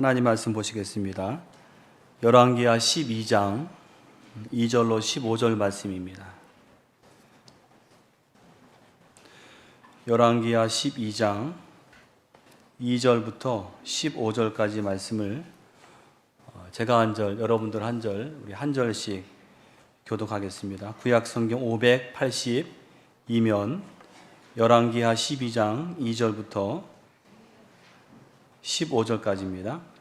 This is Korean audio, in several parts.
하나님 말씀 보시겠습니다. 열왕기하 12장 2절로 15절 말씀입니다. 열왕기하 12장 2절부터 15절까지 말씀을 제가 한 절, 여러분들 한 절, 우리 한 절씩 교독하겠습니다. 구약 성경 582면 열왕기하 12장 2절부터 15절까지입니다.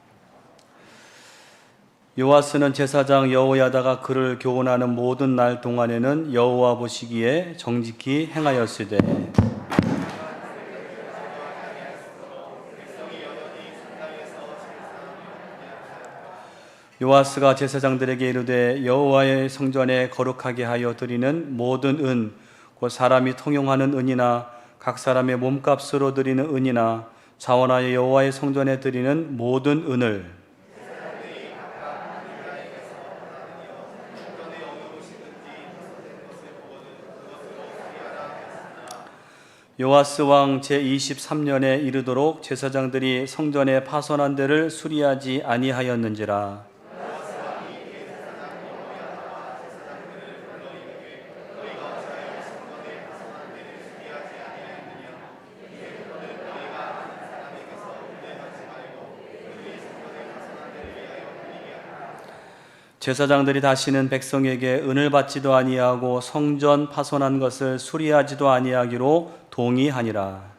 요아스는 제사장 여호야다가 그를 교훈하는 모든 날 동안에는 여호와 보시기에 정직히 행하였으되 요아스가 제사장들에게 이르되 여호와의 성전에 거룩하게 하여 드리는 모든 은 곧 사람이 통용하는 은이나 각 사람의 몸값으로 드리는 은이나 자원하여 여호와의 성전에 드리는 모든 은을 요아스 왕 제23년에 이르도록 제사장들이 성전에 파손한 데를 수리하지 아니하였는지라. 제사장들이 다시는 백성에게 은을 받지도 아니하고 성전 파손한 것을 수리하지도 아니하기로 동의하니라.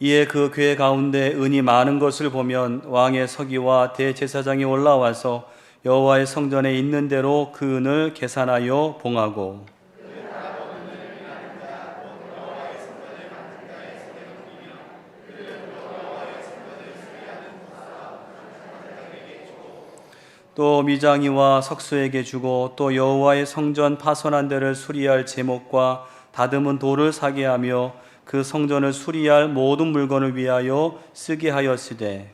이에 그 궤 가운데 은이 많은 것을 보면 왕의 서기와 대제사장이 올라와서 여호와의 성전에 있는 대로 그 은을 계산하여 봉하고 또 미장이와 석수에게 주고 또 여호와의 성전 파손한 데를 수리할 제목과 다듬은 돌을 사게 하며 그 성전을 수리할 모든 물건을 위하여 쓰게 하였으되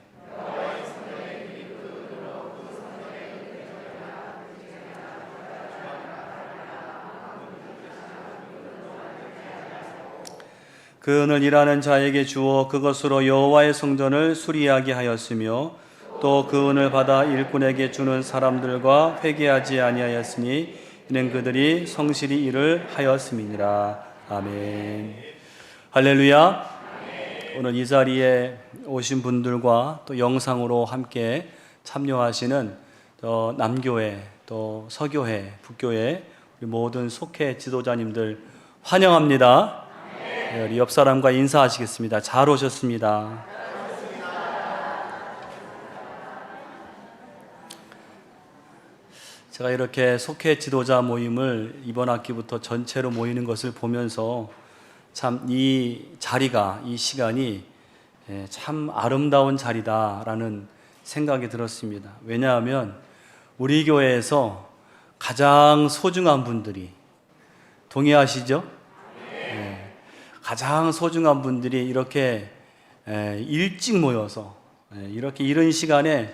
그 은을 일하는 자에게 주어 그것으로 여호와의 성전을 수리하게 하였으며 또 그 은을 받아 일꾼에게 주는 사람들과 회개하지 아니하였으니 이는 그들이 성실히 일을 하였음이니라. 아멘. 할렐루야. 오늘 이 자리에 오신 분들과 또 영상으로 함께 참여하시는 남교회 또 서교회 북교회 우리 모든 속회 지도자님들 환영합니다. 우리 옆 사람과 인사하시겠습니다. 잘 오셨습니다. 제가 이렇게 속회 지도자 모임을 이번 학기부터 전체로 모이는 것을 보면서 참 이 자리가, 이 시간이 참 아름다운 자리다라는 생각이 들었습니다. 왜냐하면 우리 교회에서 가장 소중한 분들이, 동의하시죠? 가장 소중한 분들이 이렇게 일찍 모여서 이렇게 이른 시간에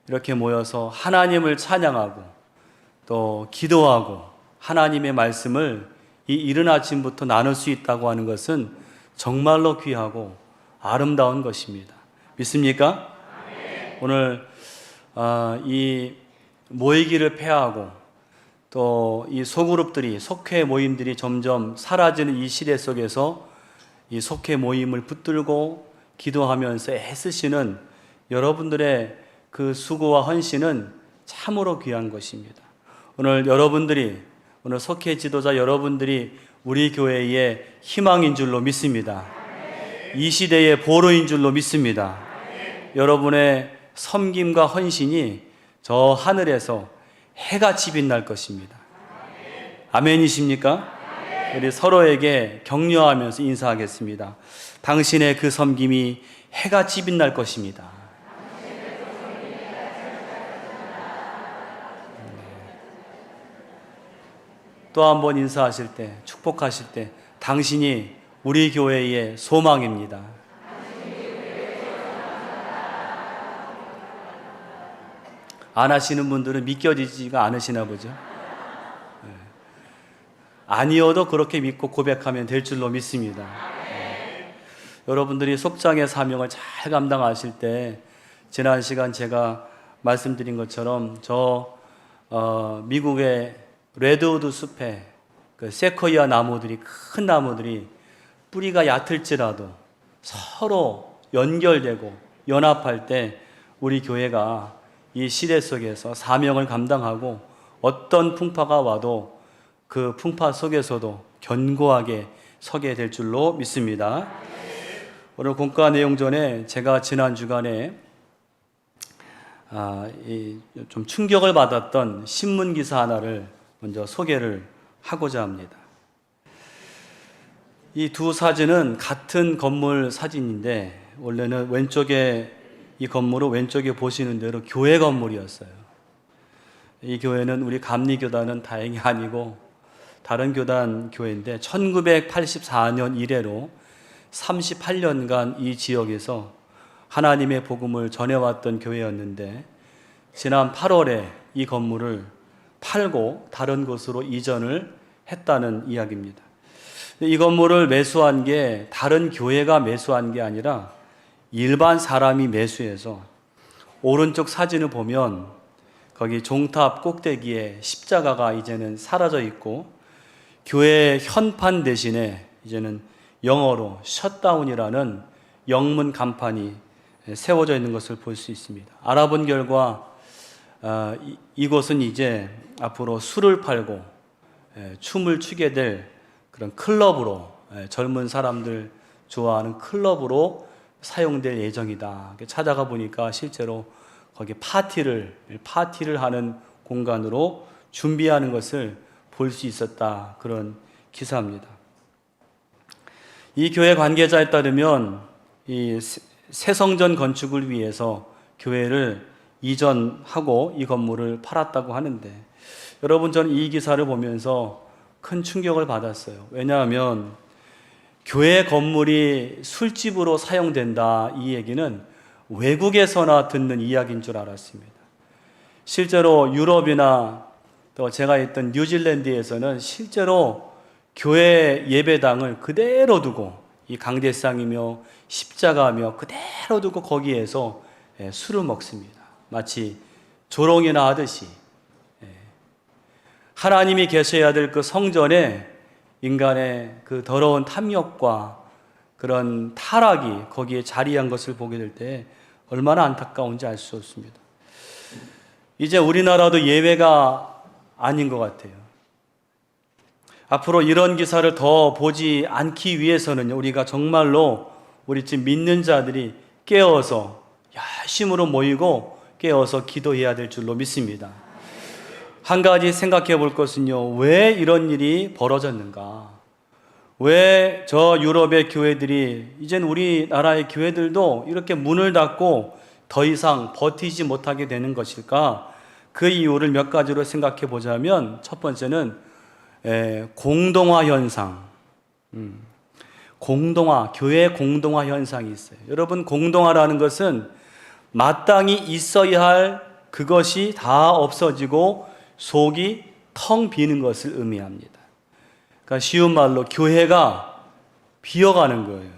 이렇게 모여서 하나님을 찬양하고 또 기도하고 하나님의 말씀을 이 이른 아침부터 나눌 수 있다고 하는 것은 정말로 귀하고 아름다운 것입니다. 믿습니까? 오늘 이 모이기를 폐하고 또 이 소그룹들이, 속회 모임들이 점점 사라지는 이 시대 속에서 이 속회 모임을 붙들고 기도하면서 애쓰시는 여러분들의 그 수고와 헌신은 참으로 귀한 것입니다. 오늘 여러분들이, 오늘 속회 지도자 여러분들이 우리 교회의 희망인 줄로 믿습니다. 이 시대의 보루인 줄로 믿습니다. 여러분의 섬김과 헌신이 저 하늘에서 해같이 빛날 것입니다. 아멘이십니까? 우리 서로에게 격려하면서 인사하겠습니다. 당신의 그 섬김이 해같이 빛날 것입니다. 또 한 번 인사하실 때, 축복하실 때 당신이 우리 교회의 소망입니다. 안 하시는 분들은 믿겨지지가 않으시나 보죠. 아니어도 그렇게 믿고 고백하면 될 줄로 믿습니다. 여러분들이 속장의 사명을 잘 감당하실 때 지난 시간 제가 말씀드린 것처럼 미국의 레드우드 숲에 그 세코이아 나무들이, 큰 나무들이 뿌리가 얕을지라도 서로 연결되고 연합할 때 우리 교회가 이 시대 속에서 사명을 감당하고 어떤 풍파가 와도 그 풍파 속에서도 견고하게 서게 될 줄로 믿습니다. 오늘 공과 내용 전에 제가 지난 주간에 좀 충격을 받았던 신문 기사 하나를 먼저 소개를 하고자 합니다. 이 두 사진은 같은 건물 사진인데 원래는 왼쪽에 이 건물은 왼쪽에 보시는 대로 교회 건물이었어요. 이 교회는 우리 감리교단은 다행히 아니고 다른 교단 교회인데 1984년 이래로 38년간 이 지역에서 하나님의 복음을 전해왔던 교회였는데 지난 8월에 이 건물을 팔고 다른 곳으로 이전을 했다는 이야기입니다. 이 건물을 매수한 게 다른 교회가 매수한 게 아니라 일반 사람이 매수해서 오른쪽 사진을 보면 거기 종탑 꼭대기에 십자가가 이제는 사라져 있고 교회 현판 대신에 이제는 영어로 셧다운이라는 영문 간판이 세워져 있는 것을 볼 수 있습니다. 알아본 결과 이곳은 이제 앞으로 술을 팔고 춤을 추게 될 그런 클럽으로, 젊은 사람들 좋아하는 클럽으로 사용될 예정이다. 찾아가 보니까 실제로 거기 파티를 하는 공간으로 준비하는 것을 볼 수 있었다. 그런 기사입니다. 이 교회 관계자에 따르면 이 새 성전 건축을 위해서 교회를 이전하고 이 건물을 팔았다고 하는데 여러분, 저는 이 기사를 보면서 큰 충격을 받았어요. 왜냐하면 교회 건물이 술집으로 사용된다, 이 얘기는 외국에서나 듣는 이야기인 줄 알았습니다. 실제로 유럽이나 또 제가 있던 뉴질랜드에서는 실제로 교회 예배당을 그대로 두고 이 강대상이며 십자가며 그대로 두고 거기에서 술을 먹습니다. 마치 조롱이나 하듯이. 하나님이 계셔야 될 그 성전에 인간의 그 더러운 탐욕과 그런 타락이 거기에 자리한 것을 보게 될 때 얼마나 안타까운지 알 수 없습니다. 이제 우리나라도 예외가 아닌 것 같아요. 앞으로 이런 기사를 더 보지 않기 위해서는 우리가 정말로 우리 지금 믿는 자들이 깨어서 열심으로 모이고 깨어서 기도해야 될 줄로 믿습니다. 한 가지 생각해 볼 것은요, 왜 이런 일이 벌어졌는가? 왜 저 유럽의 교회들이, 이젠 우리나라의 교회들도 이렇게 문을 닫고 더 이상 버티지 못하게 되는 것일까? 그 이유를 몇 가지로 생각해 보자면, 첫 번째는 공동화 현상. 교회 공동화 현상이 있어요. 여러분, 공동화라는 것은 마땅히 있어야 할 그것이 다 없어지고 속이 텅 비는 것을 의미합니다. 그러니까 쉬운 말로 교회가 비어가는 거예요.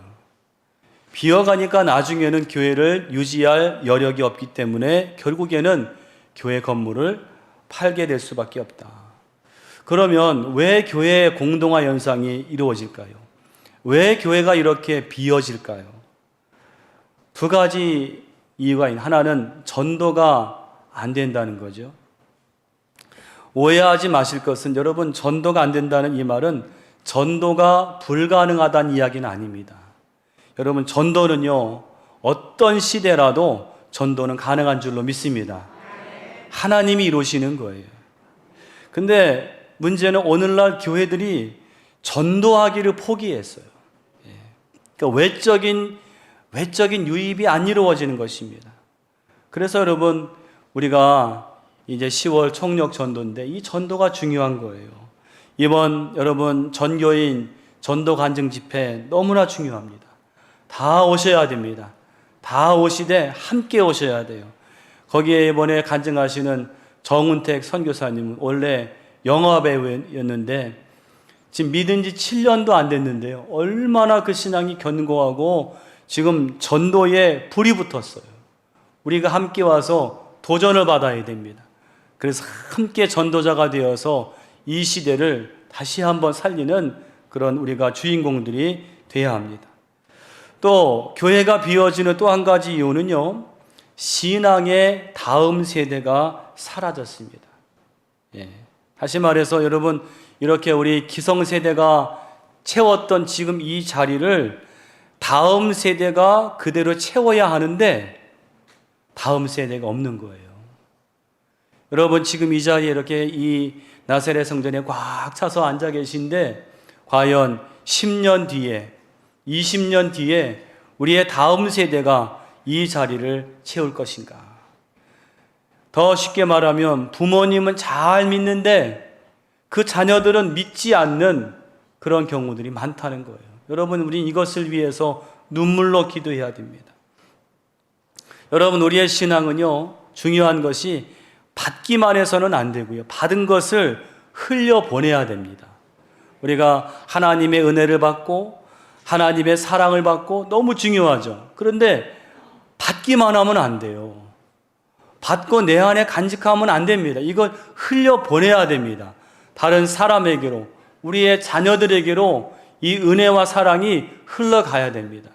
비어가니까 나중에는 교회를 유지할 여력이 없기 때문에 결국에는 교회 건물을 팔게 될 수밖에 없다. 그러면 왜 교회의 공동화 현상이 이루어질까요? 왜 교회가 이렇게 비어질까요? 두 가지 이유가 있는, 하나는 전도가 안 된다는 거죠. 오해하지 마실 것은, 여러분, 전도가 안 된다는 이 말은 전도가 불가능하다는 이야기는 아닙니다. 여러분, 전도는요, 어떤 시대라도 전도는 가능한 줄로 믿습니다. 하나님이 이루시는 거예요. 근데 문제는 오늘날 교회들이 전도하기를 포기했어요. 그러니까 외적인 유입이 안 이루어지는 것입니다. 그래서 여러분, 우리가 이제 10월 총력 전도인데 이 전도가 중요한 거예요. 이번 여러분 전교인 전도 간증 집회 너무나 중요합니다. 다 오셔야 됩니다. 다 오시되 함께 오셔야 돼요. 거기에 이번에 간증하시는 정운택 선교사님은 원래 영화 배우였는데 지금 믿은 지 7년도 안 됐는데요. 얼마나 그 신앙이 견고하고 지금 전도에 불이 붙었어요. 우리가 함께 와서 도전을 받아야 됩니다. 그래서 함께 전도자가 되어서 이 시대를 다시 한번 살리는 그런 우리가 주인공들이 되어야 합니다. 또 교회가 비워지는 또 한 가지 이유는요, 신앙의 다음 세대가 사라졌습니다. 다시 말해서 여러분, 이렇게 우리 기성세대가 채웠던 지금 이 자리를 다음 세대가 그대로 채워야 하는데 다음 세대가 없는 거예요. 여러분, 지금 이 자리에 이렇게 이 나사렛 성전에 꽉 차서 앉아 계신데 과연 10년 뒤에 20년 뒤에 우리의 다음 세대가 이 자리를 채울 것인가? 더 쉽게 말하면 부모님은 잘 믿는데 그 자녀들은 믿지 않는 그런 경우들이 많다는 거예요. 여러분, 우린 이것을 위해서 눈물로 기도해야 됩니다. 여러분, 우리의 신앙은요, 중요한 것이 받기만 해서는 안 되고요, 받은 것을 흘려보내야 됩니다. 우리가 하나님의 은혜를 받고 하나님의 사랑을 받고 너무 중요하죠. 그런데 받기만 하면 안 돼요. 받고 내 안에 간직하면 안 됩니다. 이걸 흘려보내야 됩니다. 다른 사람에게로, 우리의 자녀들에게로 이 은혜와 사랑이 흘러가야 됩니다.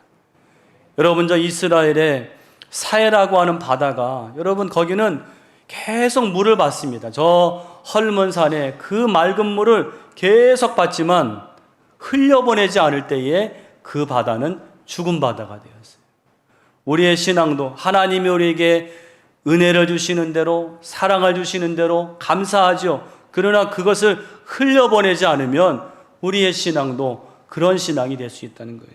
여러분, 저 이스라엘의 사해라고 하는 바다가, 여러분, 거기는 계속 물을 받습니다. 저 헐먼 산에 그 맑은 물을 계속 받지만 흘려보내지 않을 때에 그 바다는 죽은 바다가 되었어요. 우리의 신앙도 하나님이 우리에게 은혜를 주시는 대로, 사랑을 주시는 대로 감사하죠. 그러나 그것을 흘려보내지 않으면 우리의 신앙도 그런 신앙이 될 수 있다는 거예요.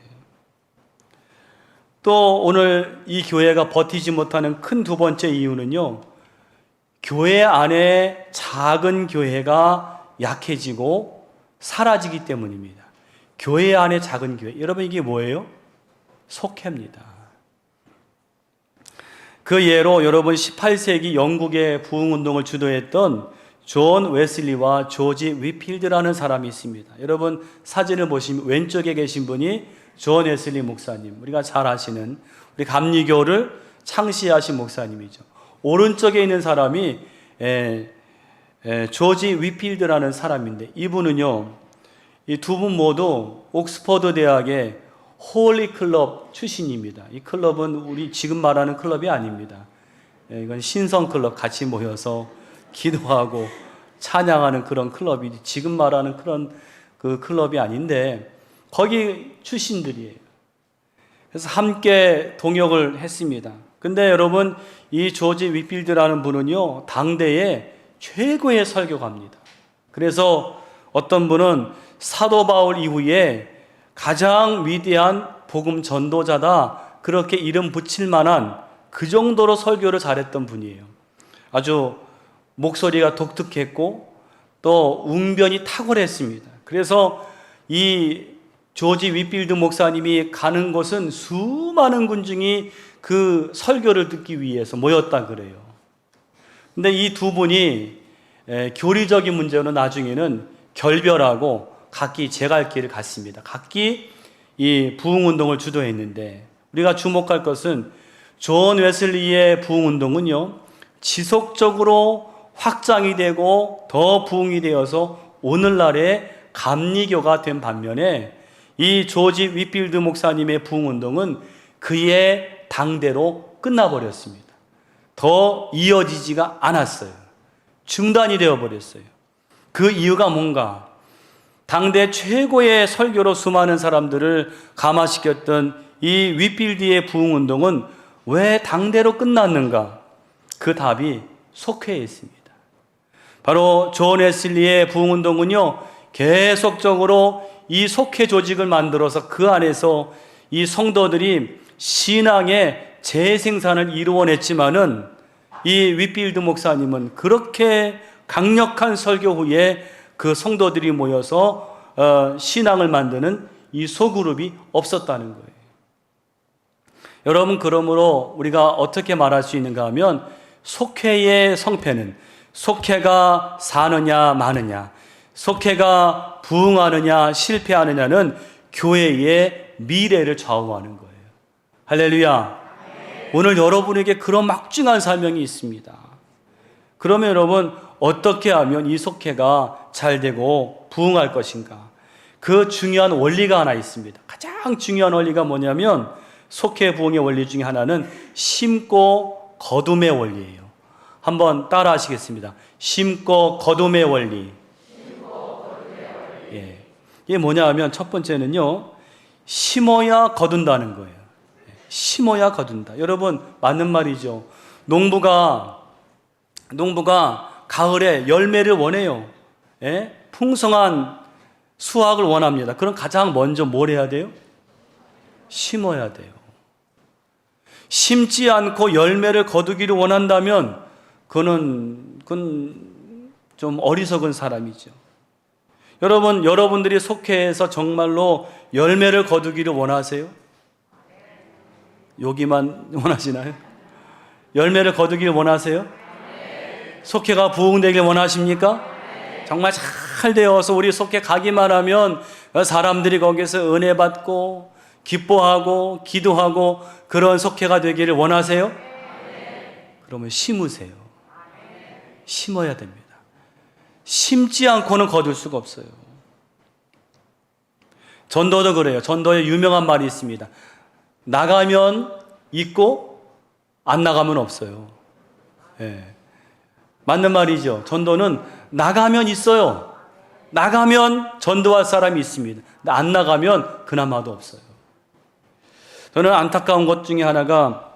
또 오늘 이 교회가 버티지 못하는 큰 두 번째 이유는요, 교회 안에 작은 교회가 약해지고 사라지기 때문입니다. 교회 안에 작은 교회, 여러분, 이게 뭐예요? 속회입니다. 그 예로 여러분, 18세기 영국의 부흥운동을 주도했던 존 웨슬리와 조지 위필드라는 사람이 있습니다. 여러분, 사진을 보시면 왼쪽에 계신 분이 존 웨슬리 목사님, 우리가 잘 아시는 우리 감리교를 창시하신 목사님이죠. 오른쪽에 있는 사람이 조지 위필드라는 사람인데, 이분은요, 이 두 분 모두 옥스퍼드 대학의 홀리 클럽 출신입니다. 이 클럽은 우리 지금 말하는 클럽이 아닙니다. 이건 신성 클럽, 같이 모여서 기도하고 찬양하는 그런 클럽이 지금 말하는 그런 그 클럽이 아닌데, 거기 출신들이에요. 그래서 함께 동역을 했습니다. 근데 여러분, 이 조지 위필드라는 분은요, 당대의 최고의 설교가입니다. 그래서 어떤 분은 사도 바울 이후에 가장 위대한 복음 전도자다, 그렇게 이름 붙일 만한 그 정도로 설교를 잘했던 분이에요. 아주 목소리가 독특했고 또 웅변이 탁월했습니다. 그래서 이 조지 위필드 목사님이 가는 곳은 수많은 군중이 그 설교를 듣기 위해서 모였다 그래요. 근데 이 두 분이 교리적인 문제로 나중에는 결별하고 각기 제 갈 길을 갔습니다. 각기 이 부흥운동을 주도했는데, 우리가 주목할 것은 존 웨슬리의 부흥운동은요, 지속적으로 확장이 되고 더 부흥이 되어서 오늘날의 감리교가 된 반면에 이 조지 위필드 목사님의 부흥운동은 그의 당대로 끝나버렸습니다. 더 이어지지가 않았어요. 중단이 되어버렸어요. 그 이유가 뭔가? 당대 최고의 설교로 수많은 사람들을 감화시켰던 이 위필드의 부흥운동은 왜 당대로 끝났는가? 그 답이 속회에 있습니다. 바로 존 웨슬리의 부흥운동은요, 계속적으로 이 속회 조직을 만들어서 그 안에서 이 성도들이 신앙의 재생산을 이루어냈지만은 이 위필드 목사님은 그렇게 강력한 설교 후에 그 성도들이 모여서 신앙을 만드는 이 소그룹이 없었다는 거예요. 여러분, 그러므로 우리가 어떻게 말할 수 있는가 하면 속회의 성패는 속회가 사느냐 마느냐, 속회가 부흥하느냐 실패하느냐는 교회의 미래를 좌우하는 거예요. 할렐루야. 오늘 여러분에게 그런 막중한 사명이 있습니다. 그러면 여러분, 어떻게 하면 이 속회가 잘 되고 부흥할 것인가? 그 중요한 원리가 하나 있습니다. 가장 중요한 원리가 뭐냐면, 속회 부흥의 원리 중에 하나는 심고 거둠의 원리예요. 한번 따라 하시겠습니다. 심고 거둠의 원리. 예. 이게 뭐냐 하면, 첫 번째는요, 심어야 거둔다는 거예요. 심어야 거둔다. 여러분, 맞는 말이죠. 농부가 가을에 열매를 원해요. 예? 풍성한 수확을 원합니다. 그럼 가장 먼저 뭘 해야 돼요? 심어야 돼요. 심지 않고 열매를 거두기를 원한다면 그건 좀 어리석은 사람이죠. 여러분, 여러분들이 속회에서 정말로 열매를 거두기를 원하세요? 여기만 원하시나요? 열매를 거두기를 원하세요? 속회가 부흥되길 원하십니까? 정말 잘 되어서 우리 속회 가기만 하면 사람들이 거기서 은혜 받고 기뻐하고 기도하고 그런 속회가 되기를 원하세요? 그러면 심으세요. 심어야 됩니다. 심지 않고는 거둘 수가 없어요. 전도도 그래요. 전도에 유명한 말이 있습니다. 나가면 있고 안 나가면 없어요. 예. 맞는 말이죠. 전도는 나가면 있어요. 나가면 전도할 사람이 있습니다. 안 나가면 그나마도 없어요. 저는 안타까운 것 중에 하나가,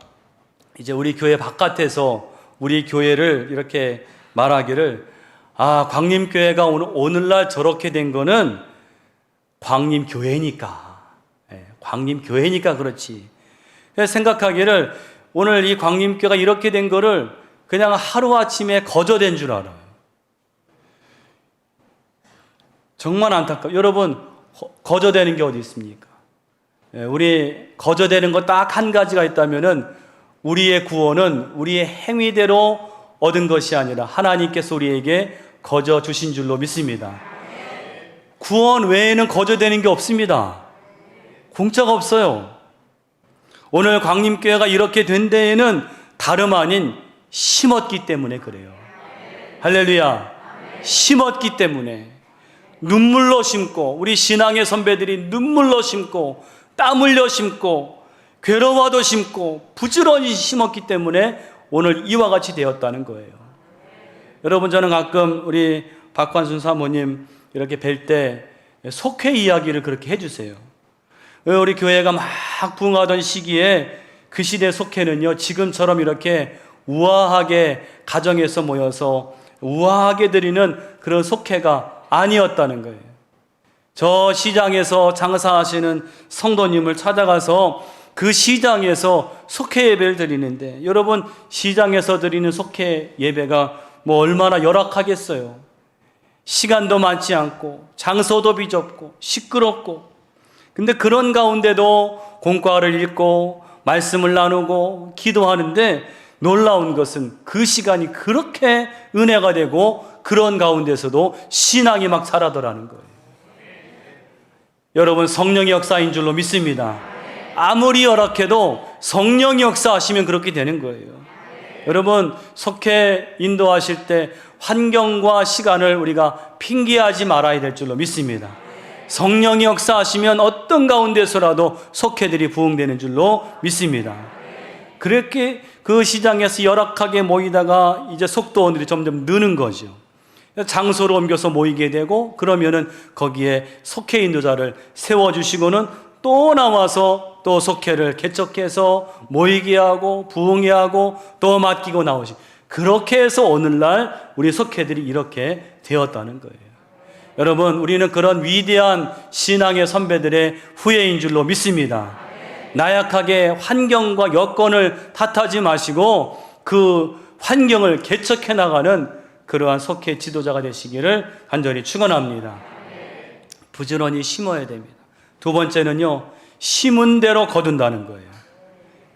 이제 우리 교회 바깥에서 우리 교회를 이렇게 말하기를, 광림교회가 오늘날 저렇게 된 거는 광림교회니까. 광림교회니까 그렇지. 생각하기를 오늘 이 광림교회가 이렇게 된 거를 그냥 하루아침에 거저된 줄 알아요. 정말 안타까워요. 여러분, 거저되는 게 어디 있습니까? 우리 거저되는 거 딱 한 가지가 있다면은, 우리의 구원은 우리의 행위대로 얻은 것이 아니라 하나님께서 우리에게 거저 주신 줄로 믿습니다. 구원 외에는 거저되는 게 없습니다. 공짜가 없어요. 오늘 광림교회가 이렇게 된 데에는 다름 아닌 심었기 때문에 그래요. 할렐루야. 심었기 때문에. 눈물로 심고, 우리 신앙의 선배들이 눈물로 심고, 땀 흘려 심고, 괴로워도 심고, 부지런히 심었기 때문에 오늘 이와 같이 되었다는 거예요. 여러분, 저는 가끔 우리 박관순 사모님 이렇게 뵐 때 속회 이야기를 그렇게 해주세요. 우리 교회가 막 부흥하던 시기에 그 시대 속회는요, 지금처럼 이렇게 우아하게 가정에서 모여서 우아하게 드리는 그런 속회가 아니었다는 거예요. 저 시장에서 장사하시는 성도님을 찾아가서 그 시장에서 속회 예배를 드리는데, 여러분, 시장에서 드리는 속회 예배가 뭐 얼마나 열악하겠어요. 시간도 많지 않고 장소도 비좁고 시끄럽고, 근데 그런 가운데도 공과를 읽고 말씀을 나누고 기도하는데, 놀라운 것은 그 시간이 그렇게 은혜가 되고 그런 가운데서도 신앙이 막 자라더라는 거예요. 여러분, 성령의 역사인 줄로 믿습니다. 아무리 열악해도 성령이 역사하시면 그렇게 되는 거예요. 여러분, 속회 인도하실 때 환경과 시간을 우리가 핑계하지 말아야 될 줄로 믿습니다. 성령이 역사하시면 어떤 가운데서라도 속회들이 부흥되는 줄로 믿습니다. 그렇게 그 시장에서 열악하게 모이다가 이제 속도원들이 점점 느는 거죠. 장소로 옮겨서 모이게 되고, 그러면은 거기에 속회 인도자를 세워주시고는 또 나와서 또 속회를 개척해서 모이게 하고 부흥해 하고 또 맡기고 나오시. 그렇게 해서 오늘날 우리 속회들이 이렇게 되었다는 거예요. 여러분, 우리는 그런 위대한 신앙의 선배들의 후예인 줄로 믿습니다. 나약하게 환경과 여건을 탓하지 마시고 그 환경을 개척해 나가는 그러한 속회 지도자가 되시기를 간절히 축원합니다. 부지런히 심어야 됩니다. 두 번째는요, 심은 대로 거둔다는 거예요.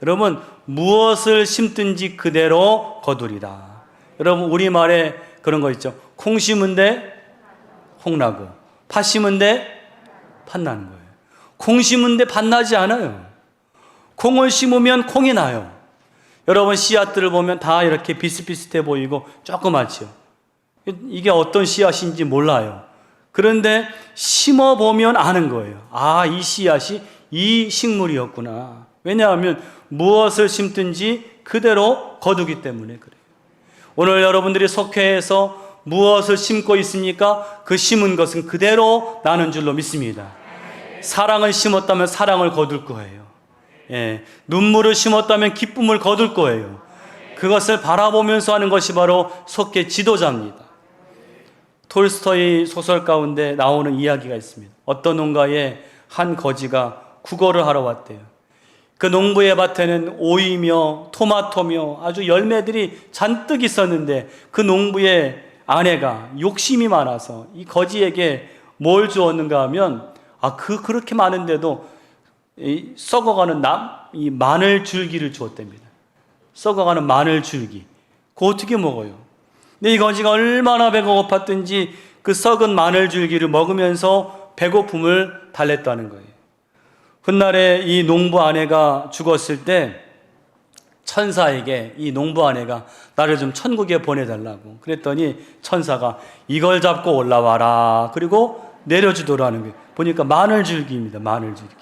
여러분, 무엇을 심든지 그대로 거두리라. 여러분 우리말에 그런 거 있죠. 콩 심은데 콩 나고 팥 심은데 팥 나는 거예요. 콩 심은데 팥 나지 않아요. 콩을 심으면 콩이 나요. 여러분 씨앗들을 보면 다 이렇게 비슷비슷해 보이고 조그맣죠. 이게 어떤 씨앗인지 몰라요. 그런데 심어보면 아는 거예요. 아, 이 씨앗이 이 식물이었구나. 왜냐하면 무엇을 심든지 그대로 거두기 때문에 그래요. 오늘 여러분들이 속회에서 무엇을 심고 있습니까? 그 심은 것은 그대로 나는 줄로 믿습니다. 사랑을 심었다면 사랑을 거둘 거예요. 예, 눈물을 심었다면 기쁨을 거둘 거예요. 그것을 바라보면서 하는 것이 바로 속회 지도자입니다. 톨스토이 소설 가운데 나오는 이야기가 있습니다. 어떤 농가에 한 거지가 구걸을 하러 왔대요. 그 농부의 밭에는 오이며 토마토며 아주 열매들이 잔뜩 있었는데 그 농부의 아내가 욕심이 많아서 이 거지에게 뭘 주었는가 하면 그렇게 많은데도 이 썩어가는 이 마늘 줄기를 주었답니다. 썩어가는 마늘 줄기. 그거 어떻게 먹어요? 근데 이 거지가 얼마나 배가 고팠든지 그 썩은 마늘 줄기를 먹으면서 배고픔을 달랬다는 거예요. 훗날에 이 농부 아내가 죽었을 때 천사에게 이 농부 아내가 나를 좀 천국에 보내달라고 그랬더니 천사가 이걸 잡고 올라와라. 그리고 내려주더라는 거예요. 보니까 마늘 줄기입니다. 마늘 줄기.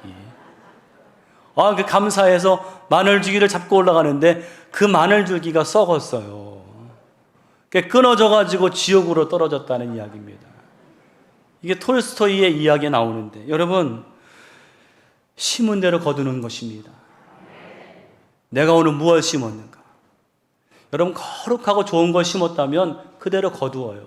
그 감사해서 마늘 줄기를 잡고 올라가는데 그 마늘 줄기가 썩었어요. 끊어져가지고 지옥으로 떨어졌다는 이야기입니다. 이게 톨스토이의 이야기에 나오는데 여러분 심은 대로 거두는 것입니다. 내가 오늘 무엇을 심었는가? 여러분 거룩하고 좋은 걸 심었다면 그대로 거두어요.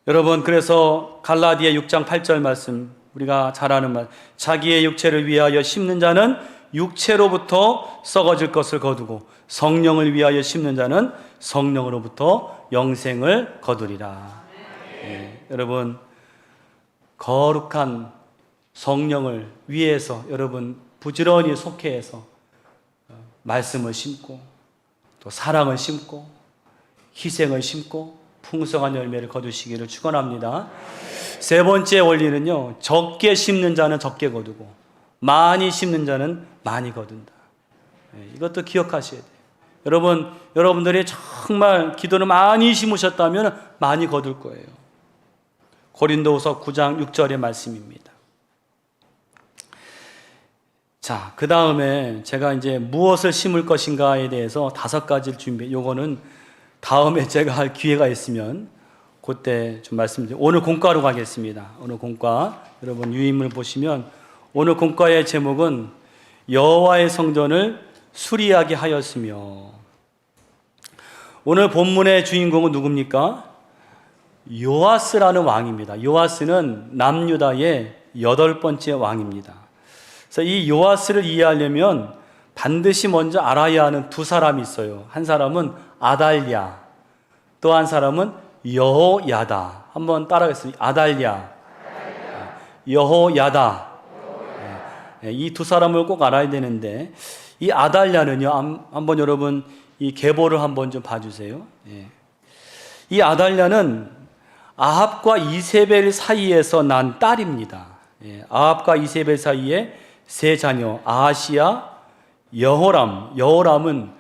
여러분 그래서 갈라디아 6장 8절 말씀 우리가 잘 아는 말 자기의 육체를 위하여 심는 자는 육체로부터 썩어질 것을 거두고 성령을 위하여 심는 자는 성령으로부터 영생을 거두리라. 여러분 거룩한 성령을 위해서 여러분 부지런히 속회해서 말씀을 심고 또 사랑을 심고 희생을 심고 풍성한 열매를 거두시기를 축원합니다. 세 번째 원리는요. 적게 심는 자는 적게 거두고 많이 심는 자는 많이 거둔다. 이것도 기억하셔야 돼요. 여러분들이 정말 기도를 많이 심으셨다면 많이 거둘 거예요. 고린도후서 9장 6절의 말씀입니다. 자, 그 다음에 제가 이제 무엇을 심을 것인가에 대해서 5가지를 요거는 다음에 제가 할 기회가 있으면 그때 좀 말씀드릴게요. 오늘 공과로 가겠습니다. 오늘 공과. 여러분 유인물 보시면 오늘 공과의 제목은 여호와의 성전을 수리하게 하였으며 오늘 본문의 주인공은 누굽니까? 요아스라는 왕입니다. 요아스는 남유다의 8번째 왕입니다. 그래서 이 요아스를 이해하려면 반드시 먼저 알아야 하는 두 사람이 있어요. 한 사람은 아달랴, 또 한 사람은 여호야다. 한번 따라하겠습니다. 아달랴, 여호야다. 이 두 사람을 꼭 알아야 되는데 이 아달랴는요. 한번 여러분 이 계보를 한번 좀 봐주세요. 이 아달랴는 아합과 이세벨 사이에서 난 딸입니다. 아합과 이세벨 사이에 세 자녀 아하시야, 여호람. 여호람은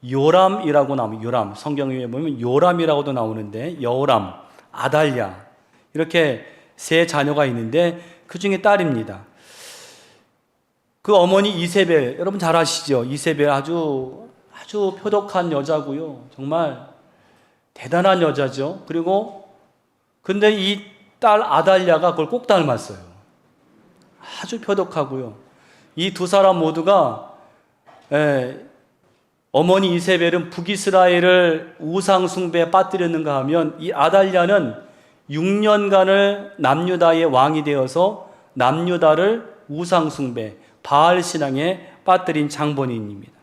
요람이라고 나옵니다. 요람. 성경에 보면 요람이라고도 나오는데 여호람, 아달랴 이렇게 세 자녀가 있는데 그 중에 딸입니다. 그 어머니 이세벨 여러분 잘 아시죠? 이세벨 아주 표독한 여자고요. 정말 대단한 여자죠. 근데 이 딸 아달랴가 그걸 꼭 닮았어요. 아주 표독하고요. 이 두 사람 모두가 어머니 이세벨은 북이스라엘을 우상 숭배에 빠뜨렸는가 하면 이 아달랴는 6년간을 남유다의 왕이 되어서 남유다를 우상 숭배, 바알 신앙에 빠뜨린 장본인입니다.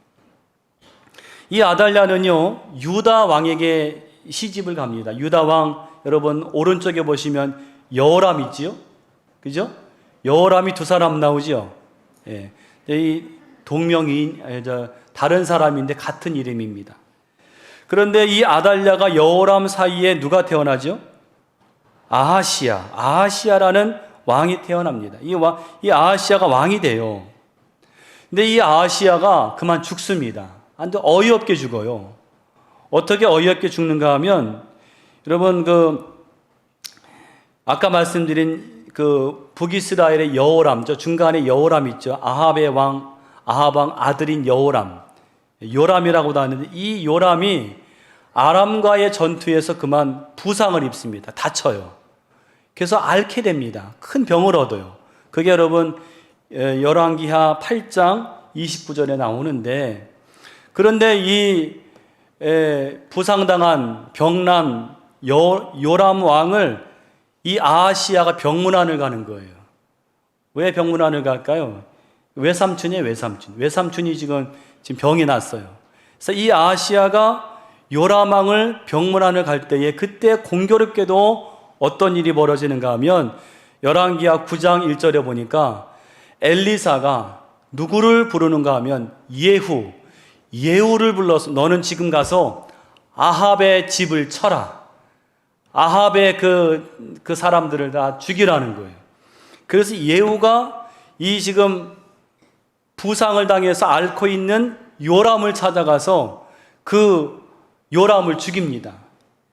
이 아달랴는요 유다 왕에게 시집을 갑니다. 유다 왕 여러분 오른쪽에 보시면 여호람 있지요, 그죠? 여호람이 두 사람 나오죠. 이 동명이인 다른 사람인데 같은 이름입니다. 그런데 이 아달랴가 여호람 사이에 누가 태어나죠? 아하시아라는 왕이 태어납니다. 이 아하시아가 왕이 돼요. 근데 이 아하시아가 그만 죽습니다. 아주 어이없게 죽어요. 어떻게 어이없게 죽는가 하면, 여러분 아까 말씀드린 북이스라엘의 여호람, 저 중간에 여호람 있죠. 아합 왕 아들인 여호람, 요람이라고도 하는데, 이 요람이 아람과의 전투에서 그만 부상을 입습니다. 다쳐요. 그래서 앓게 됩니다. 큰 병을 얻어요. 그게 여러분 열왕기하 8장 29절에 나오는데, 그런데 이 부상당한 병난 요람 왕을 이 아하시아가 병문안을 가는 거예요. 왜 병문안을 갈까요? 외삼촌이에요. 외삼촌이 지금 병이 났어요. 그래서 이 아하시아가 요람 왕을 병문안을 갈 때에, 그때 공교롭게도 어떤 일이 벌어지는가 하면, 열왕기하 9장 1절에 보니까 엘리사가 누구를 부르는가 하면 예후를 불러서 너는 지금 가서 아합의 집을 쳐라. 아합의 그 사람들을 다 죽이라는 거예요. 그래서 예후가 이 지금 부상을 당해서 앓고 있는 요람을 찾아가서 그 요람을 죽입니다.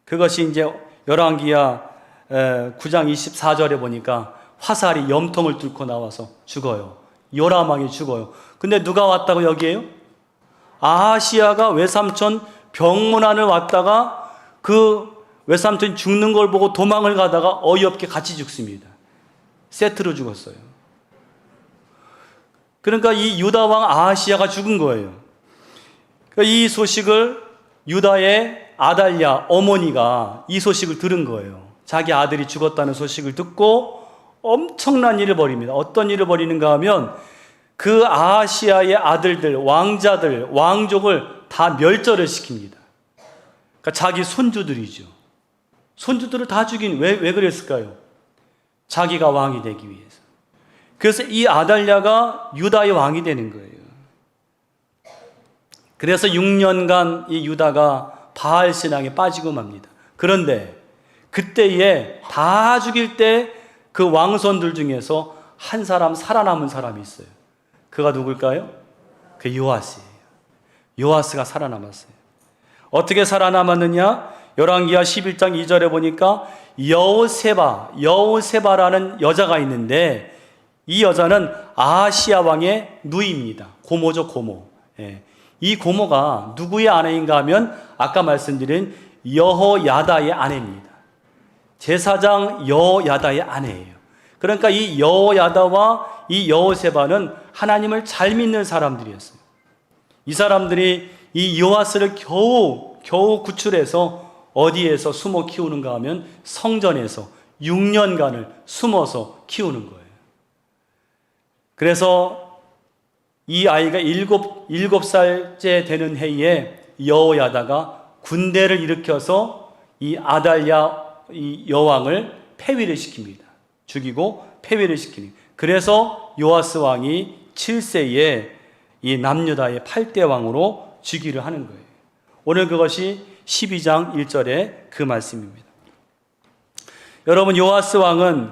그것이 이제 열왕기하 9장 24절에 보니까 화살이 염통을 뚫고 나와서 죽어요. 요람 왕이 죽어요. 근데 누가 왔다고 여기에요? 아하시아가 외삼촌 병문안을 왔다가 그 외삼촌이 죽는 걸 보고 도망을 가다가 어이없게 같이 죽습니다. 세트로 죽었어요. 그러니까 이 유다 왕 아하시아가 죽은 거예요. 그러니까 이 소식을 유다의 아달랴 어머니가 이 소식을 들은 거예요. 자기 아들이 죽었다는 소식을 듣고 엄청난 일을 벌입니다. 어떤 일을 벌이는가 하면, 그 아하시아의 아들들, 왕자들, 왕족을 다 멸절을 시킵니다. 그러니까 자기 손주들이죠. 손주들을 다 죽인, 왜 그랬을까요? 자기가 왕이 되기 위해서. 그래서 이 아달랴가 유다의 왕이 되는 거예요. 그래서 6년간 이 유다가 바알 신앙에 빠지고 맙니다. 그런데 그때에 다 죽일 때 그 왕손들 중에서 한 사람 살아남은 사람이 있어요. 그가 누굴까요? 그 요아스예요. 요아스가 살아남았어요. 어떻게 살아남았느냐? 열왕기하 11장 2절에 보니까 여우세바라는 여자가 있는데, 이 여자는 아하시아 왕의 누이입니다. 고모죠, 고모. 이 고모가 누구의 아내인가 하면 아까 말씀드린 여호야다의 아내입니다. 제사장 여호야다의 아내예요. 그러니까 이 여호야다와 이 여호세바는 하나님을 잘 믿는 사람들이었어요. 이 사람들이 이 요아스를 겨우 구출해서 어디에서 숨어 키우는가 하면 성전에서 6년간을 숨어서 키우는 거예요. 그래서 이 아이가 7살째 되는 해에 여호야다가 군대를 일으켜서 이 아달랴 이 여왕을 폐위를 시킵니다. 죽이고 폐위를 시키는. 그래서 요아스 왕이 7세에 이 남유다의 8대 왕으로 즉위를 하는 거예요. 오늘 그것이 12장 1절의 그 말씀입니다. 여러분, 요아스 왕은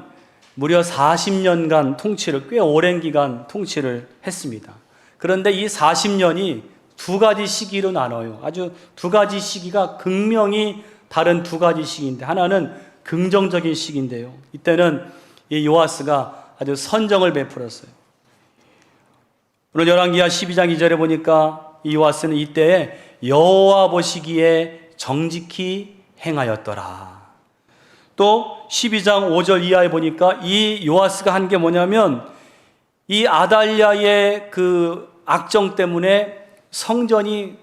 무려 40년간 통치를, 꽤 오랜 기간 통치를 했습니다. 그런데 이 40년이 두 가지 시기로 나눠요. 아주 두 가지 시기가 극명히 다른 두 가지 시기인데, 하나는 긍정적인 시기인데요. 이때는 이 요아스가 아주 선정을 베풀었어요. 오늘 열왕기하 12장 2절에 보니까 이 요아스는 이때에 여호와 보시기에 정직히 행하였더라. 또 12장 5절 이하에 보니까 이 요아스가 한 게 뭐냐면, 이 아달랴의 그 악정 때문에 성전이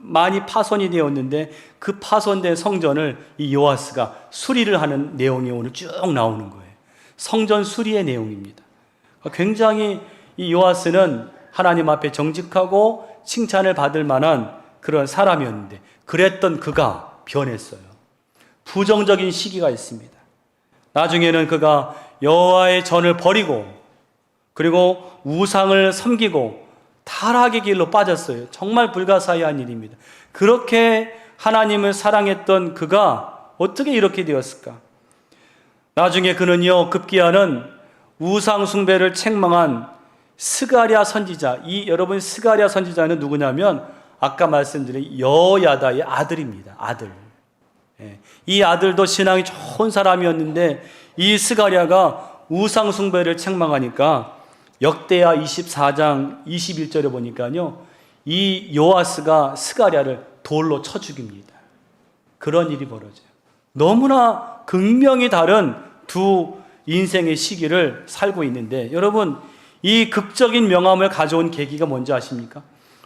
많이 파손이 되었는데, 그 파손된 성전을 이 요아스가 수리를 하는 내용이 오늘 쭉 나오는 거예요. 성전 수리의 내용입니다. 굉장히 이 요아스는 하나님 앞에 정직하고 칭찬을 받을 만한 그런 사람이었는데, 그랬던 그가 변했어요. 부정적인 시기가 있습니다. 나중에는 그가 여호와의 전을 버리고, 그리고 우상을 섬기고, 타락의 길로 빠졌어요. 정말 불가사의한 일입니다. 그렇게 하나님을 사랑했던 그가 어떻게 이렇게 되었을까? 나중에 그는요, 급기야는 우상 숭배를 책망한 스가랴 선지자, 여러분 스가랴 선지자는 누구냐면 아까 말씀드린 여야다의 아들입니다. 아들. 이 아들도 신앙이 좋은 사람이었는데 이 스가랴가 우상 숭배를 책망하니까 역대하 24장 21절에 보니까요, 이 요아스가 스가랴를 돌로 쳐 죽입니다. 그런 일이 벌어져요. 너무나 극명히 다른 두 인생의 시기를 살고 있는데, 여러분 이 극적인 명함을 가져온 계기가 뭔지 아십니까?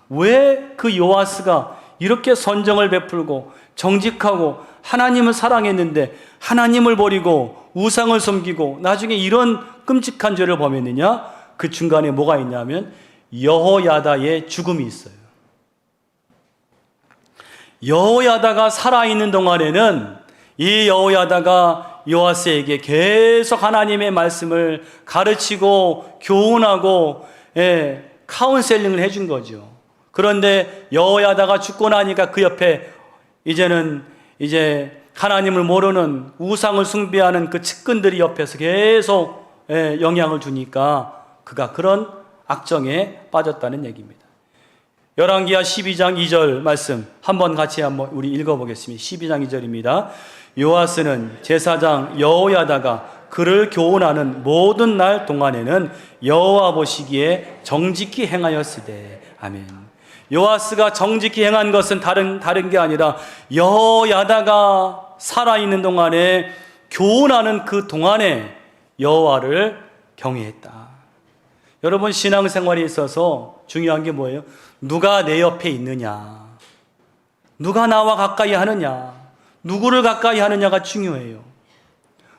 왜 그 요아스가 이렇게 선정을 베풀고 정직하고 하나님을 사랑했는데 하나님을 버리고 우상을 섬기고 나중에 이런 끔찍한 죄를 범했느냐? 그 중간에 뭐가 있냐면 여호야다의 죽음이 있어요. 여호야다가 살아있는 동안에는 이 여호야다가 요아스에게 계속 하나님의 말씀을 가르치고 교훈하고 카운셀링을 해준 거죠. 그런데 여호야다가 죽고 나니까 그 옆에 이제 하나님을 모르는 우상을 숭배하는 그 측근들이 옆에서 계속 영향을 주니까 그가 그런 악정에 빠졌다는 얘기입니다. 열왕기하 12장 2절 말씀 한번 같이 우리 읽어보겠습니다. 12장 2절입니다. 요아스는 제사장 여호야다가 그를 교훈하는 모든 날 동안에는 여호와 보시기에 정직히 행하였으되. 아멘. 요아스가 정직히 행한 것은 다른 게 아니라 여호야다가 살아있는 동안에 교훈하는 그 동안에 여호와를 경외했다. 여러분 신앙생활에 있어서 중요한 게 뭐예요? 누가 내 옆에 있느냐, 누가 나와 가까이 하느냐, 누구를 가까이 하느냐가 중요해요.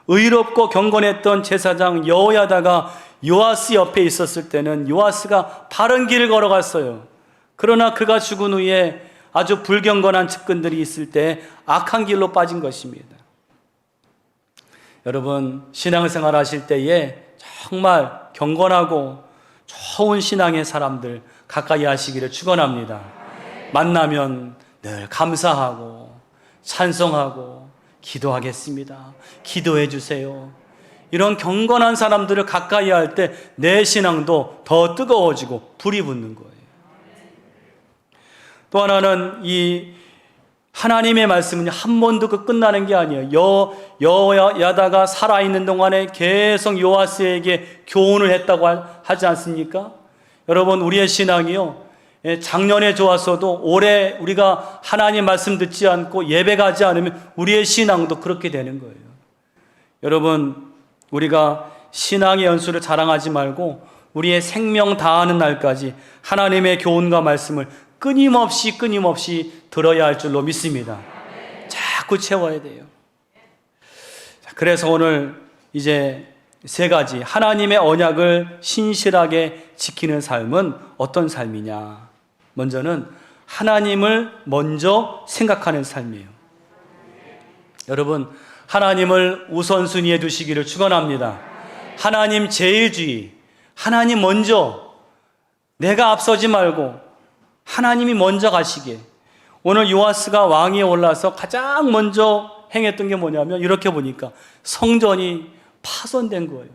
의롭고 경건했던 제사장 여호야다가 요아스 옆에 있었을 때는 요아스가 바른 길을 걸어갔어요. 그러나 그가 죽은 후에 아주 불경건한 측근들이 있을 때 악한 길로 빠진 것입니다. 여러분 신앙생활 하실 때에 정말 경건하고 좋은 신앙의 사람들 가까이 하시기를 축원합니다. 만나면 늘 감사하고 찬송하고 기도하겠습니다. 기도해 주세요. 이런 경건한 사람들을 가까이 할 때 내 신앙도 더 뜨거워지고 불이 붙는 거예요. 또 하나는 이 하나님의 말씀은 한 번도 끝나는 게 아니에요. 여호야다가 살아있는 동안에 계속 요아스에게 교훈을 했다고 하지 않습니까? 여러분 우리의 신앙이요, 작년에 좋았어도 올해 우리가 하나님 말씀 듣지 않고 예배 가지 않으면 우리의 신앙도 그렇게 되는 거예요. 여러분 우리가 신앙의 연수를 자랑하지 말고 우리의 생명 다하는 날까지 하나님의 교훈과 말씀을 끊임없이 들어야 할 줄로 믿습니다. 자꾸 채워야 돼요. 그래서 오늘 이제 세 가지 하나님의 언약을 신실하게 지키는 삶은 어떤 삶이냐? 먼저는 하나님을 먼저 생각하는 삶이에요. 여러분 하나님을 우선순위에 두시기를 축원합니다. 하나님 제일주의, 하나님 먼저, 내가 앞서지 말고 하나님이 먼저 가시게. 오늘 요아스가 왕위에 올라서 가장 먼저 행했던 게 뭐냐면 이렇게 보니까 성전이 파손된 거예요.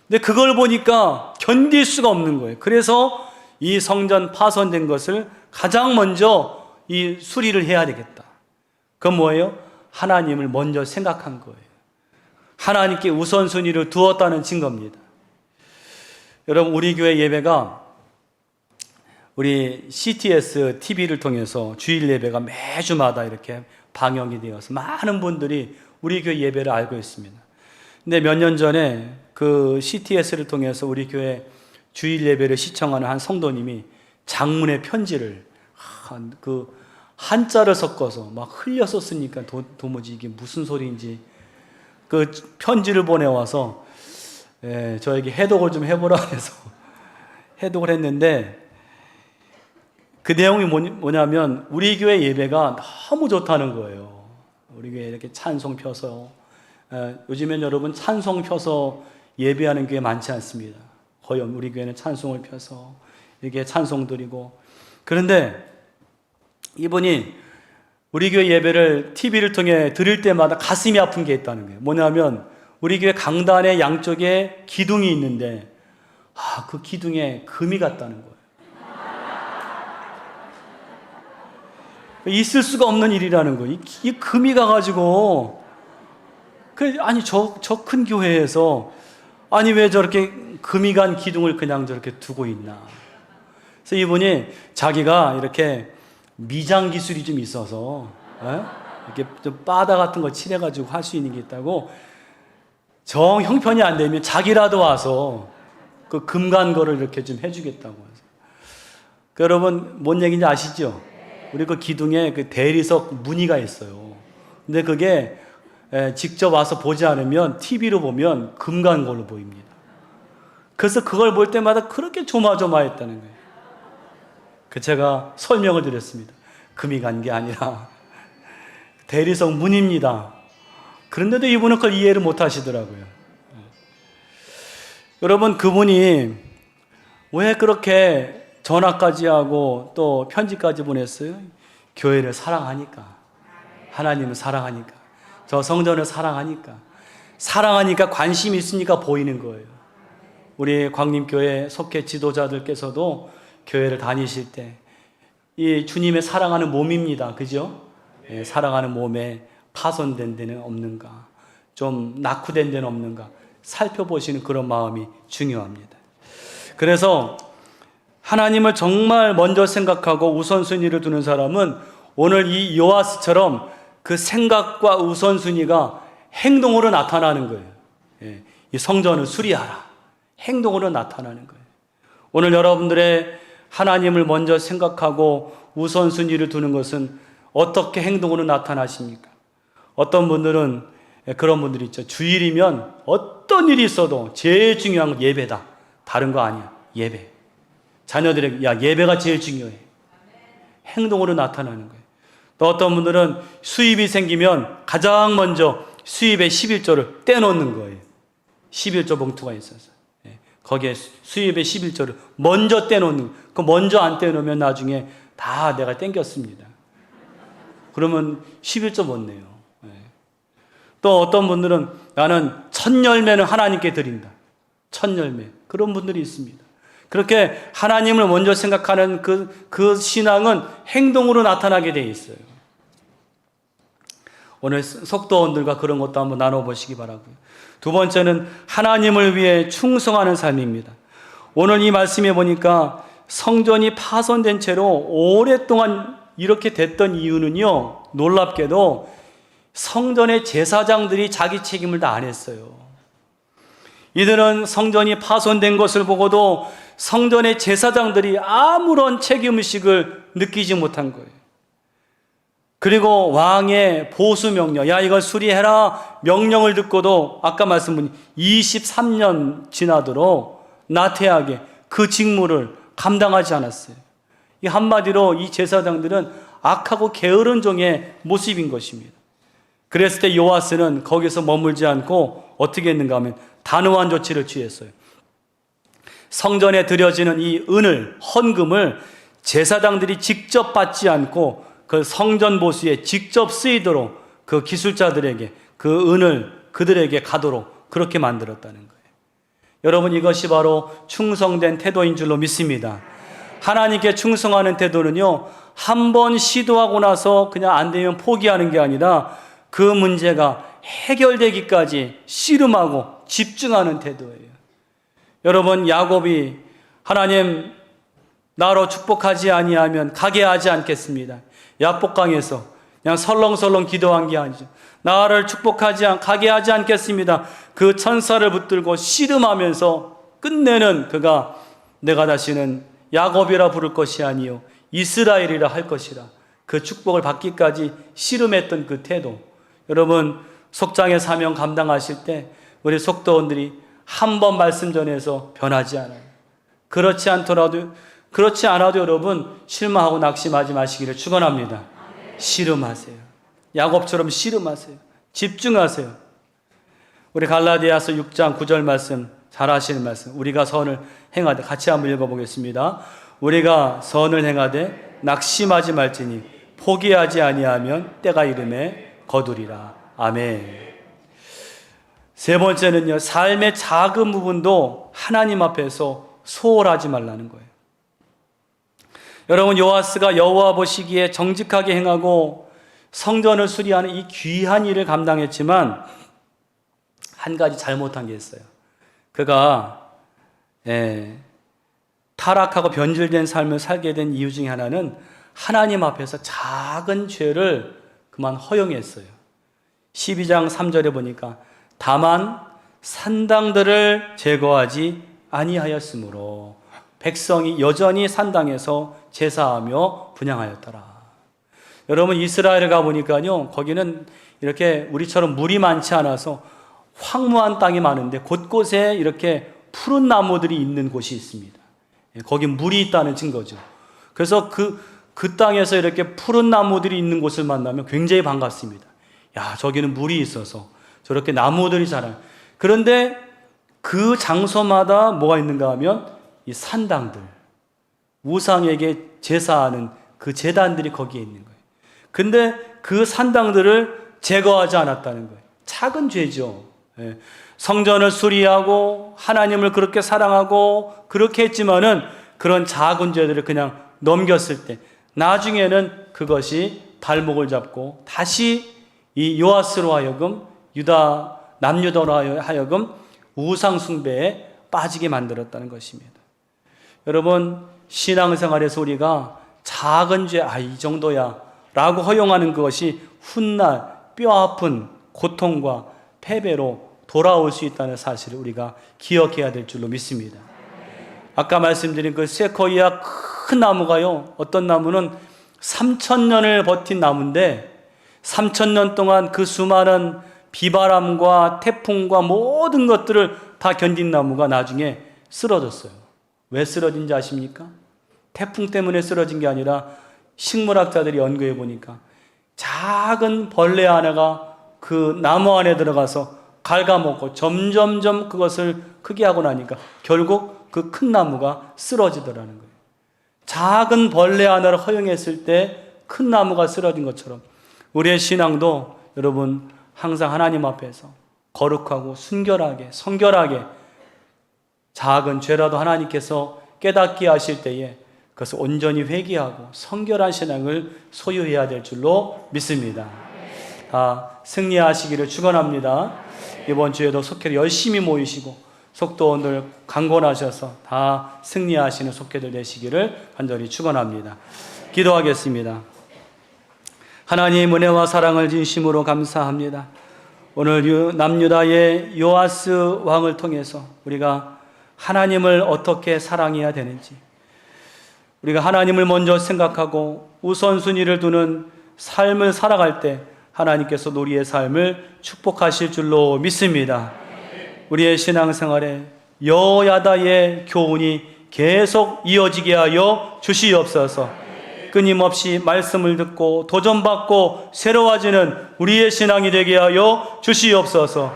근데 그걸 보니까 견딜 수가 없는 거예요. 그래서 이 성전 파손된 것을 가장 먼저 이 수리를 해야 되겠다. 그건 뭐예요? 하나님을 먼저 생각한 거예요. 하나님께 우선순위를 두었다는 증거입니다. 여러분 우리 교회 예배가 우리 CTS TV를 통해서 주일 예배가 매주마다 이렇게 방영이 되어서 많은 분들이 우리 교회 예배를 알고 있습니다. 근데 몇 년 전에 그 CTS를 통해서 우리 교회 주일 예배를 시청하는 한 성도님이 장문의 편지를 그 한자를 섞어서 막 흘려서 쓰니까 도무지 이게 무슨 소리인지 그 편지를 보내와서 저에게 해독을 좀 해보라 해서 해독을 했는데 그 내용이 뭐냐면 우리 교회 예배가 너무 좋다는 거예요. 우리 교회 이렇게 찬송 펴서 요즘엔 여러분 찬송 펴서 예배하는 교회 많지 않습니다. 거의 우리 교회는 찬송을 펴서 이게 찬송 드리고. 그런데 이분이 우리 교회 예배를 TV를 통해 드릴 때마다 가슴이 아픈 게 있다는 거예요. 뭐냐면 우리 교회 강단의 양쪽에 기둥이 있는데 그 기둥에 금이 갔다는 거예요. 있을 수가 없는 일이라는 거예요. 이 금이 가가지고 아니 저 큰 교회에서 아니 왜 저렇게 금이 간 기둥을 그냥 저렇게 두고 있나. 그래서 이분이 자기가 이렇게 미장 기술이 좀 있어서 이렇게 좀 바다 같은 거 칠해가지고 할 수 있는 게 있다고 정 형편이 안 되면 자기라도 와서 그 금 간 거를 이렇게 좀 해주겠다고 해서. 여러분 뭔 얘기인지 아시죠? 우리 그 기둥에 그 대리석 무늬가 있어요. 근데 그게 직접 와서 보지 않으면 TV로 보면 금 간 걸로 보입니다. 그래서 그걸 볼 때마다 그렇게 조마조마했다는 거예요. 제가 설명을 드렸습니다. 금이 간 게 아니라 대리석 무늬입니다. 그런데도 이분은 그걸 이해를 못 하시더라고요. 여러분 그분이 왜 그렇게 전화까지 하고 또 편지까지 보냈어요? 교회를 사랑하니까. 하나님을 사랑하니까. 저 성전을 사랑하니까. 사랑하니까 관심이 있으니까 보이는 거예요. 우리 광림교회 속회 지도자들께서도 교회를 다니실 때 이 주님의 사랑하는 몸입니다. 그죠? 예, 사랑하는 몸에 파손된 데는 없는가, 좀 낙후된 데는 없는가 살펴보시는 그런 마음이 중요합니다. 그래서 하나님을 정말 먼저 생각하고 우선순위를 두는 사람은 오늘 이 요아스처럼 그 생각과 우선순위가 행동으로 나타나는 거예요. 예, 이 성전을 수리하라. 행동으로 나타나는 거예요. 오늘 여러분들의 하나님을 먼저 생각하고 우선순위를 두는 것은 어떻게 행동으로 나타나십니까? 어떤 분들은 그런 분들이 있죠. 주일이면 어떤 일이 있어도 제일 중요한 건 예배다. 다른 거 아니야. 예배. 자녀들에게 예배가 제일 중요해. 행동으로 나타나는 거예요. 또 어떤 분들은 수입이 생기면 가장 먼저 수입의 11조를 떼놓는 거예요. 11조 봉투가 있어서 거기에 수입의 11조를 먼저 떼놓는, 그 먼저 안 떼놓으면 나중에 다 내가 땡겼습니다. 그러면 11조 못 내요. 또 어떤 분들은 나는 첫 열매는 하나님께 드린다. 첫 열매. 그런 분들이 있습니다. 그렇게 하나님을 먼저 생각하는 그 신앙은 행동으로 나타나게 돼 있어요. 오늘 속도원들과 그런 것도 한번 나눠보시기 바라고요. 두 번째는 하나님을 위해 충성하는 삶입니다. 오늘 이 말씀에 보니까 성전이 파손된 채로 오랫동안 이렇게 됐던 이유는요, 놀랍게도 성전의 제사장들이 자기 책임을 다 안 했어요. 이들은 성전이 파손된 것을 보고도 성전의 제사장들이 아무런 책임의식을 느끼지 못한 거예요. 그리고 왕의 보수 명령, 야 이걸 수리해라 명령을 듣고도 아까 말씀드린 23년 지나도록 나태하게 그 직무를 감당하지 않았어요. 이 한마디로 이 제사장들은 악하고 게으른 종의 모습인 것입니다. 그랬을 때 요아스는 거기서 머물지 않고 어떻게 했는가 하면 단호한 조치를 취했어요. 성전에 드려지는 이 은을, 헌금을 제사장들이 직접 받지 않고 그 성전 보수에 직접 쓰이도록 그 기술자들에게 그 은을 그들에게 가도록 그렇게 만들었다는 거예요. 여러분 이것이 바로 충성된 태도인 줄로 믿습니다. 하나님께 충성하는 태도는요, 한 번 시도하고 나서 그냥 안 되면 포기하는 게 아니라 그 문제가 해결되기까지 씨름하고 집중하는 태도예요. 여러분 야곱이 하나님 나로 축복하지 아니하면 가게 하지 않겠습니다. 야복강에서 그냥 설렁설렁 기도한 게 아니죠. 나를 가게 하지 않겠습니다. 그 천사를 붙들고 씨름하면서 끝내는 그가 내가 다시는 야곱이라 부를 것이 아니요 이스라엘이라 할 것이라 그 축복을 받기까지 씨름했던 그 태도. 여러분 속장의 사명 감당하실 때 우리 속도원들이 한 번 말씀 전해서 변하지 않아요. 그렇지 않아도 여러분 실망하고 낙심하지 마시기를 축원합니다. 씨름하세요. 야곱처럼 씨름하세요. 집중하세요. 우리 갈라디아서 6장 9절 말씀 잘 아시는 말씀, 우리가 선을 행하되 같이 한번 읽어보겠습니다. 우리가 선을 행하되 낙심하지 말지니 포기하지 아니하면 때가 이름에 거두리라. 아멘. 세 번째는요, 삶의 작은 부분도 하나님 앞에서 소홀하지 말라는 거예요. 여러분, 요아스가 여호와 보시기에 정직하게 행하고 성전을 수리하는 이 귀한 일을 감당했지만 한 가지 잘못한 게 있어요. 그가 타락하고 변질된 삶을 살게 된 이유 중에 하나는 하나님 앞에서 작은 죄를 그만 허용했어요. 12장 3절에 보니까 다만 산당들을 제거하지 아니하였으므로 백성이 여전히 산당에서 제사하며 분향하였더라. 여러분, 이스라엘에 가보니까요, 거기는 이렇게 우리처럼 물이 많지 않아서 황무한 땅이 많은데 곳곳에 이렇게 푸른 나무들이 있는 곳이 있습니다. 거기 물이 있다는 증거죠. 그래서 그 땅에서 이렇게 푸른 나무들이 있는 곳을 만나면 굉장히 반갑습니다. 야, 저기는 물이 있어서 저렇게 나무들이 자라요. 그런데 그 장소마다 뭐가 있는가 하면 이 산당들, 우상에게 제사하는 그 제단들이 거기에 있는 거예요. 근데 그 산당들을 제거하지 않았다는 거예요. 작은 죄죠. 성전을 수리하고 하나님을 그렇게 사랑하고 그렇게 했지만은 그런 작은 죄들을 그냥 넘겼을 때 나중에는 그것이 발목을 잡고 다시 이 요아스로 하여금 남유다로 하여금 우상 숭배에 빠지게 만들었다는 것입니다. 여러분, 신앙생활에서 우리가 작은 죄, 이 정도야 라고 허용하는 것이 훗날 뼈아픈 고통과 패배로 돌아올 수 있다는 사실을 우리가 기억해야 될 줄로 믿습니다. 아까 말씀드린 그 세코이아 큰 나무가요, 어떤 나무는 3,000년을 버틴 나무인데 3,000년 동안 그 수많은 비바람과 태풍과 모든 것들을 다 견딘 나무가 나중에 쓰러졌어요. 왜 쓰러진지 아십니까? 태풍 때문에 쓰러진 게 아니라 식물학자들이 연구해 보니까 작은 벌레 하나가 그 나무 안에 들어가서 갉아먹고 점점점 그것을 크게 하고 나니까 결국 그 큰 나무가 쓰러지더라는 거예요. 작은 벌레 하나를 허용했을 때 큰 나무가 쓰러진 것처럼 우리의 신앙도 여러분 항상 하나님 앞에서 거룩하고 순결하게 성결하게 작은 죄라도 하나님께서 깨닫게 하실 때에 그것을 온전히 회개하고 성결한 신앙을 소유해야 될 줄로 믿습니다. 승리하시기를 축원합니다. 이번 주에도 속회를 열심히 모이시고 속도원들 강권하셔서 다 승리하시는 속회들 되시기를 간절히 축원합니다. 기도하겠습니다. 하나님의 은혜와 사랑을 진심으로 감사합니다. 오늘 남유다의 요아스 왕을 통해서 우리가 하나님을 어떻게 사랑해야 되는지, 우리가 하나님을 먼저 생각하고 우선순위를 두는 삶을 살아갈 때 하나님께서 우리의 삶을 축복하실 줄로 믿습니다. 우리의 신앙생활에 여야다의 교훈이 계속 이어지게 하여 주시옵소서. 끊임없이 말씀을 듣고 도전받고 새로워지는 우리의 신앙이 되게 하여 주시옵소서.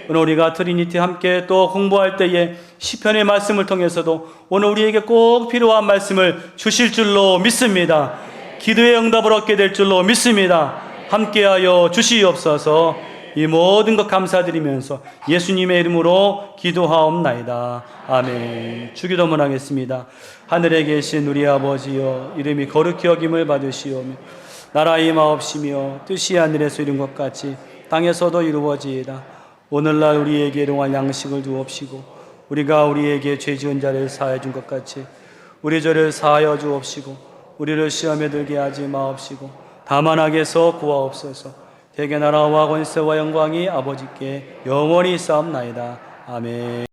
오늘 우리가 트리니티 함께 또 공부할 때에 시편의 말씀을 통해서도 오늘 우리에게 꼭 필요한 말씀을 주실 줄로 믿습니다. 기도의 응답을 얻게 될 줄로 믿습니다. 함께하여 주시옵소서. 이 모든 것 감사드리면서 예수님의 이름으로 기도하옵나이다. 아멘. 주기도문 하겠습니다. 하늘에 계신 우리 아버지여, 이름이 거룩히 여김을 받으시오며 나라 임하옵시며 뜻이 하늘에서 이룬 것 같이 땅에서도 이루어지이다. 오늘날 우리에게 일용할 양식을 주옵시고 우리가 우리에게 죄 지은 자를 사하여 준 것 같이 우리 죄를 사하여 주옵시고 우리를 시험에 들게 하지 마옵시고 다만 악에서 구하옵소서. 대개 나라와 권세와 영광이 아버지께 영원히 있사옵나이다. 아멘.